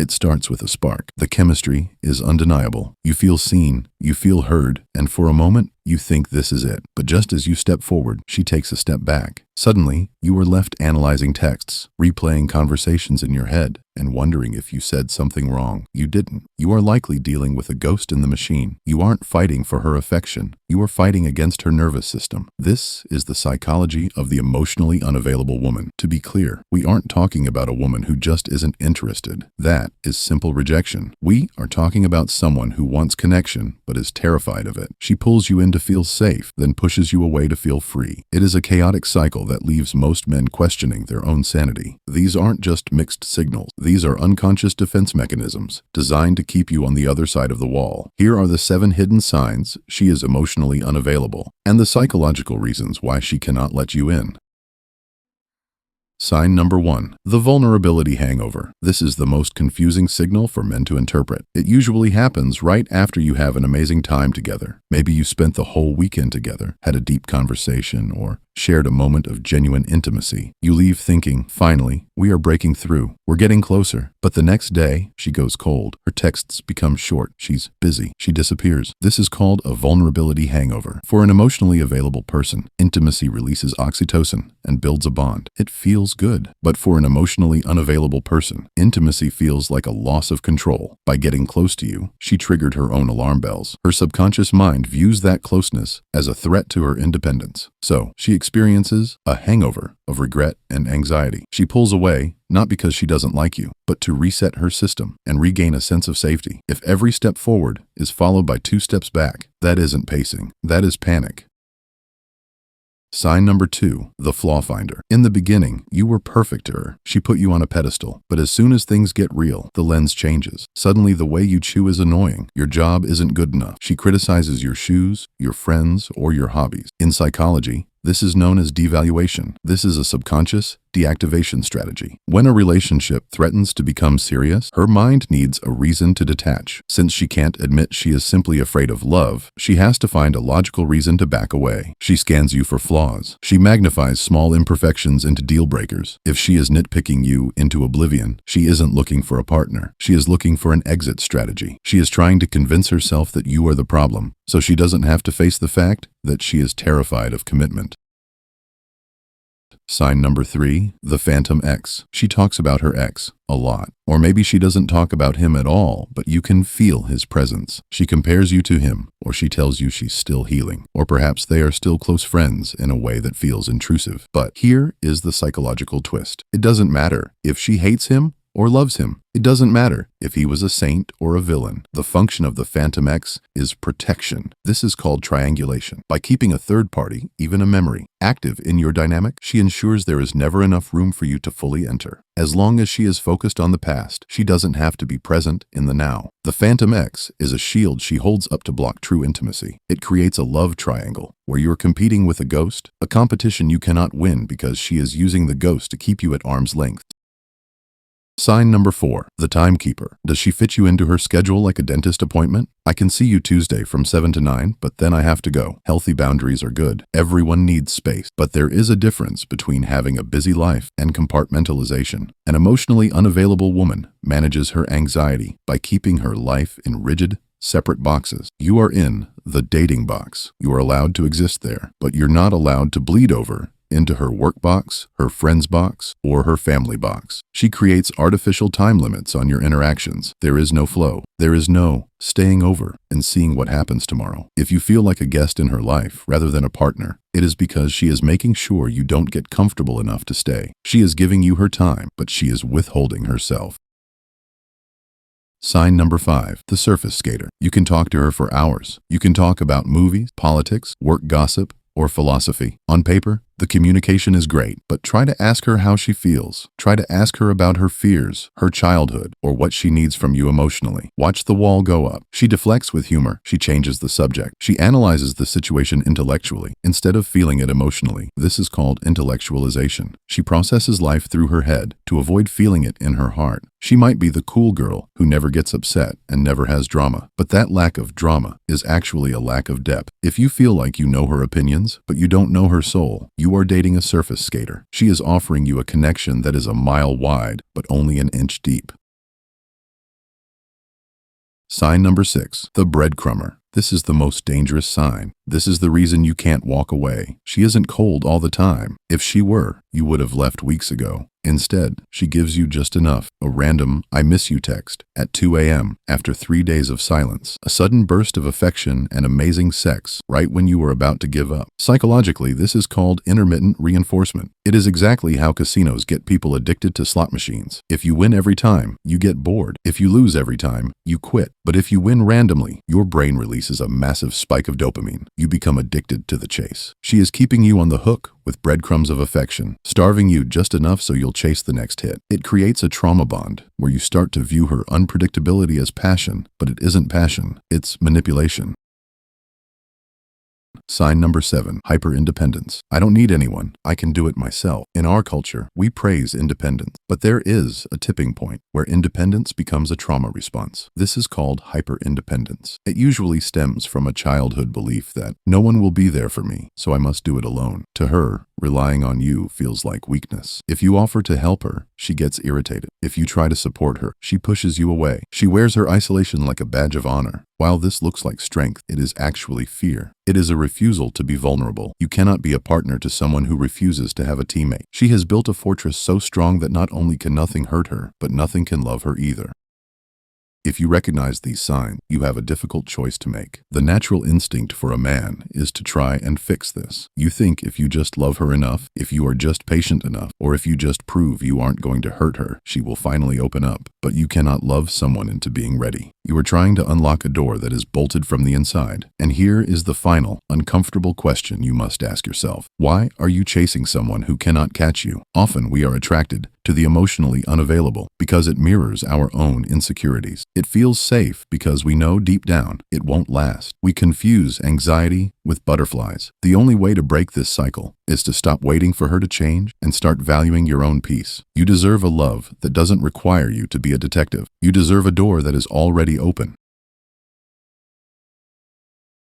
It starts with a spark. The chemistry is undeniable. You feel seen, you feel heard, and for a moment, you think this is it. But just as you step forward, she takes a step back. Suddenly, you are left analyzing texts, replaying conversations in your head, and wondering if you said something wrong. You didn't. You are likely dealing with a ghost in the machine. You aren't fighting for her affection. You are fighting against her nervous system. This is the psychology of the emotionally unavailable woman. To be clear, we aren't talking about a woman who just isn't interested. That is simple rejection. We are talking about someone who wants connection but is terrified of it. She pulls you in to feel safe, then pushes you away to feel free. It is a chaotic cycle that leaves most men questioning their own sanity. These aren't just mixed signals. These are unconscious defense mechanisms designed to keep you on the other side of the wall. Here are the 7 hidden signs she is emotionally unavailable, and the psychological reasons why she cannot let you in. Sign number 1. The vulnerability hangover. This is the most confusing signal for men to interpret. It usually happens right after you have an amazing time together. Maybe you spent the whole weekend together, had a deep conversation, or shared a moment of genuine intimacy. You leave thinking, finally, we are breaking through. We're getting closer. But the next day, she goes cold. Her texts become short. She's busy. She disappears. This is called a vulnerability hangover. For an emotionally available person, intimacy releases oxytocin and builds a bond. It feels good. But for an emotionally unavailable person, intimacy feels like a loss of control. By getting close to you, she triggered her own alarm bells. Her subconscious mind views that closeness as a threat to her independence. So, she experiences a hangover of regret and anxiety. She pulls away, not because she doesn't like you, but to reset her system and regain a sense of safety. If every step forward is followed by 2 steps back, that isn't pacing. That is panic. Sign number 2, the flaw finder. In the beginning, you were perfect to her. She put you on a pedestal. But as soon as things get real, the lens changes. Suddenly, the way you chew is annoying. Your job isn't good enough. She criticizes your shoes, your friends, or your hobbies. In psychology, this is known as devaluation. This is a subconscious deactivation strategy. When a relationship threatens to become serious, her mind needs a reason to detach. Since she can't admit she is simply afraid of love, she has to find a logical reason to back away. She scans you for flaws. She magnifies small imperfections into deal breakers. If she is nitpicking you into oblivion, she isn't looking for a partner. She is looking for an exit strategy. She is trying to convince herself that you are the problem, so she doesn't have to face the fact that she is terrified of commitment. Sign number 3, the phantom ex. She talks about her ex a lot. Or maybe she doesn't talk about him at all, but you can feel his presence. She compares you to him, or she tells you she's still healing. Or perhaps they are still close friends in a way that feels intrusive. But here is the psychological twist. It doesn't matter if she hates him or loves him. It doesn't matter if he was a saint or a villain. The function of the phantom ex is protection. This is called triangulation. By keeping a third party, even a memory, active in your dynamic, she ensures there is never enough room for you to fully enter. As long as she is focused on the past, she doesn't have to be present in the now. The phantom ex is a shield she holds up to block true intimacy. It creates a love triangle where you're competing with a ghost, a competition you cannot win because she is using the ghost to keep you at arm's length. Sign number 4, the timekeeper. Does she fit you into her schedule like a dentist appointment? I can see you Tuesday from 7 to 9, but then I have to go. Healthy boundaries are good. Everyone needs space. But there is a difference between having a busy life and compartmentalization. An emotionally unavailable woman manages her anxiety by keeping her life in rigid, separate boxes. You are in the dating box. You are allowed to exist there, but you're not allowed to bleed over into her work box, her friend's box, or her family box. She creates artificial time limits on your interactions. There is no flow. There is no staying over and seeing what happens tomorrow. If you feel like a guest in her life rather than a partner, it is because she is making sure you don't get comfortable enough to stay. She is giving you her time, but she is withholding herself. Sign number 5, the surface skater. You can talk to her for hours. You can talk about movies, politics, work gossip, or philosophy. On paper, the communication is great, but try to ask her how she feels. Try to ask her about her fears, her childhood, or what she needs from you emotionally. Watch the wall go up. She deflects with humor. She changes the subject. She analyzes the situation intellectually instead of feeling it emotionally. This is called intellectualization. She processes life through her head to avoid feeling it in her heart. She might be the cool girl who never gets upset and never has drama, but that lack of drama is actually a lack of depth. If you feel like you know her opinions, but you don't know her soul, you are dating a surface skater. She is offering you a connection that is a mile wide, but only an inch deep. Sign number 6, the breadcrumber. This is the most dangerous sign. This is the reason you can't walk away. She isn't cold all the time. If she were, you would have left weeks ago. Instead, she gives you just enough, a random "I miss you" text at 2 a.m. after 3 days of silence, a sudden burst of affection and amazing sex right when you were about to give up. Psychologically, this is called intermittent reinforcement. It is exactly how casinos get people addicted to slot machines. If you win every time, you get bored. If you lose every time, you quit. But if you win randomly, your brain releases a massive spike of dopamine. You become addicted to the chase. She is keeping you on the hook with breadcrumbs of affection, starving you just enough so you'll chase the next hit. It creates a trauma bond where you start to view her unpredictability as passion, but it isn't passion, it's manipulation. Sign number 7, hyper-independence. I don't need anyone. I can do it myself. In our culture, we praise independence, but there is a tipping point where independence becomes a trauma response. This is called hyper-independence. It usually stems from a childhood belief that no one will be there for me, so I must do it alone. To her, relying on you feels like weakness. If you offer to help her, she gets irritated. If you try to support her, she pushes you away. She wears her isolation like a badge of honor. While this looks like strength, it is actually fear. It is a refusal to be vulnerable. You cannot be a partner to someone who refuses to have a teammate. She has built a fortress so strong that not only can nothing hurt her, but nothing can love her either. If you recognize these signs, you have a difficult choice to make. The natural instinct for a man is to try and fix this. You think if you just love her enough, if you are just patient enough, or if you just prove you aren't going to hurt her, she will finally open up. But you cannot love someone into being ready. You are trying to unlock a door that is bolted from the inside. And here is the final, uncomfortable question you must ask yourself. Why are you chasing someone who cannot catch you? Often we are attracted to the emotionally unavailable because it mirrors our own insecurities. It feels safe because we know deep down it won't last. We confuse anxiety with butterflies. The only way to break this cycle is to stop waiting for her to change and start valuing your own peace. You deserve a love that doesn't require you to be a detective. You deserve a door that is already open.